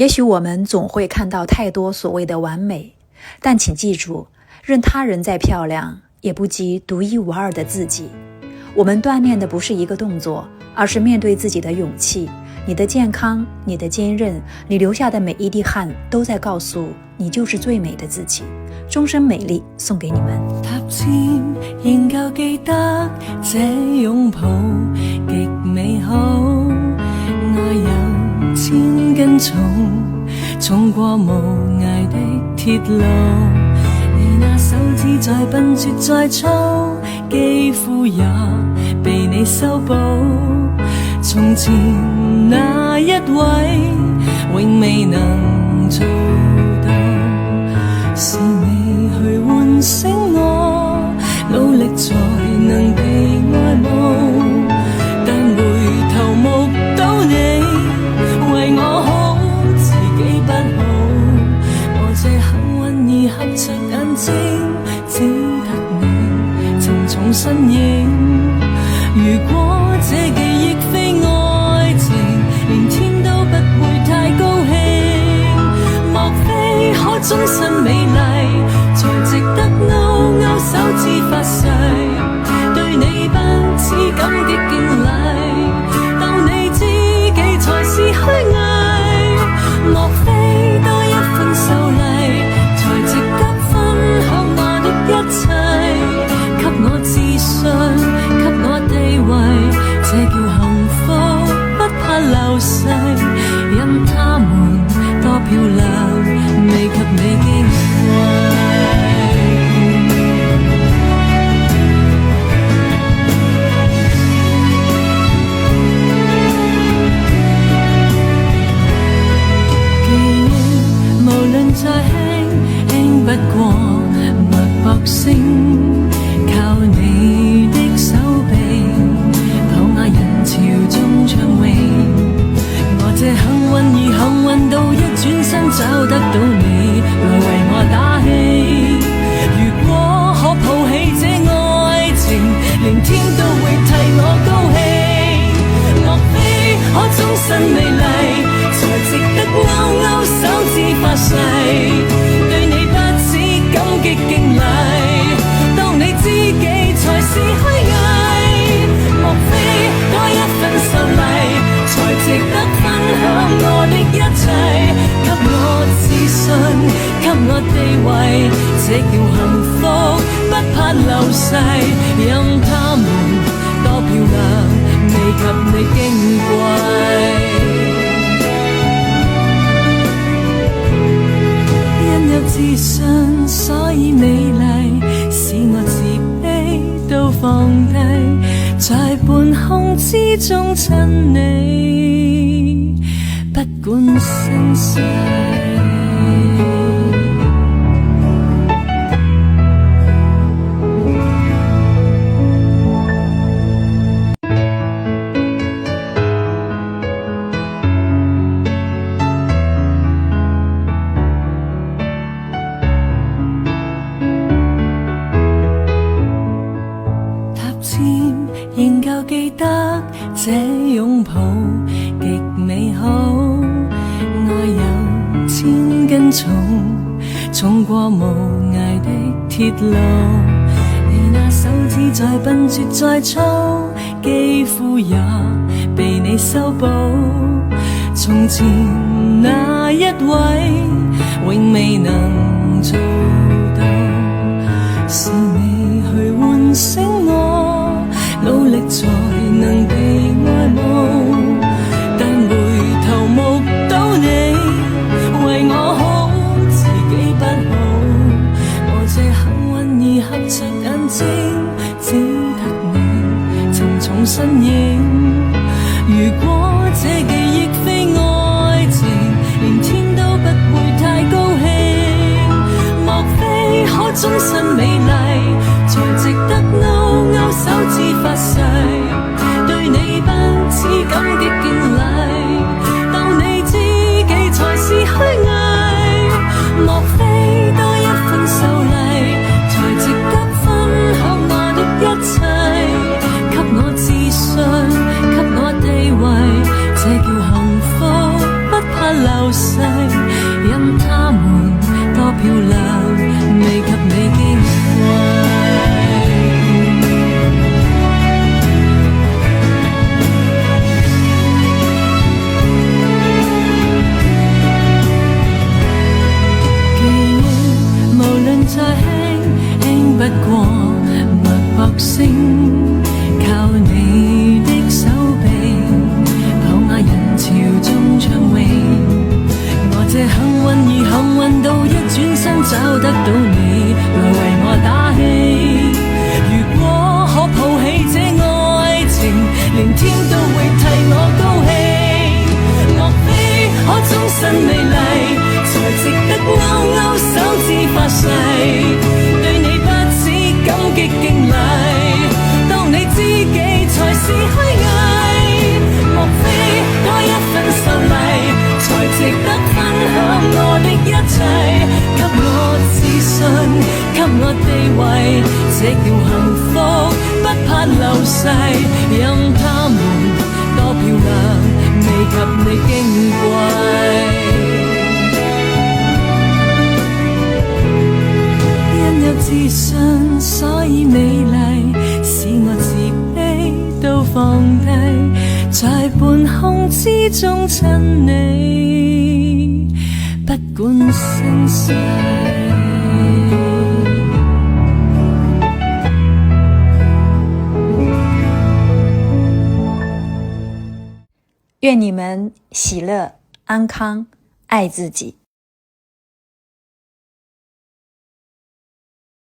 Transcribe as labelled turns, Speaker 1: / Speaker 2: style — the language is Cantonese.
Speaker 1: 也许我们总会看到太多所谓的完美，但请记住，任他人再漂亮，也不及独一无二的自己。我们锻炼的不是一个动作，而是面对自己的勇气。你的健康，你的坚韧，你流下的每一滴汗，都在告诉你就是最美的自己。终身美丽送给你们。
Speaker 2: 踏前仍舊記得這擁抱極美好，愛有千斤重，重過無涯的鐵路。你那手指再笨拙再粗，肌膚也被你修補。從前那一位永未能做到，是你去喚醒我，努力才能被愛慕。但回頭目睹你為我好，自己不好。我這幸運兒合着眼睛，只得你沉重身影。如果這記憶非愛情，連天都不會太高興。莫非可終身美麗，才值得勾勾手指發誓，對你不止感激敬禮，當你知己才是虛偽。莫非多一份秀麗，才值得分享我的一切，給我自信，給我地位，這叫幸福，不怕流逝。任他們多漂亮，未及你矜貴。記憶無論再輕，輕不過脈搏聲，靠你的手臂，抱我人潮中暢泳。我這幸運兒幸運到一轉身找得到你來為我打氣。如果可抱起這愛情，連天都會替我高興。莫非可終身美麗，才值得勾勾手指發誓，對你不止感激敬禮，當你知己才是虛偽。莫非多一份秀麗，才值得分享我的一切，給我自信，給我地位，這叫幸福，不怕流逝。任他們多漂亮，未及你矜貴。因有自信，所以美麗，使我自卑都放低，在半空之中親你，不管生死。仍舊記得這擁抱極美好，愛有千斤重，重過無涯的鐵路。你那手指再笨拙再粗，肌膚也被你修補。從前那一位永未能做到，是你去喚醒我，努力才能被愛慕。但回頭目睹你為我好，自己不好。我這幸運兒合着眼睛，只得你沉重身影。如果這記憶非愛情，連天都不會太高興。莫非可終身美麗，才值得勾勾手指發誓，對你不止感激敬禮，當你知己才是虛偽。莫非多一份秀麗，才值得分享我的一切，給我自信，給我地位，這叫幸福，不怕流逝。世，因他們多漂亮，未及你矜貴。再輕輕不過脈搏聲，靠你的手臂，抱雅人潮中暢泳。我這幸運兒幸運到一轉身找得到你，來為我打氣。如果可抱起這愛情，連天都會替我高興。莫非可終身美麗，才值得勾勾手指發誓，對你不止感激敬禮，當你知己才是虛偽。莫非多一份秀麗，才值得分享我的一切，給我自信，給我地位，這叫幸福，不怕流逝，任他們多漂亮，未及你矜貴。有自信，所以美麗，使我自卑都放低，在半空之中親你，不管生死。
Speaker 1: 願你們喜樂安康，愛自己。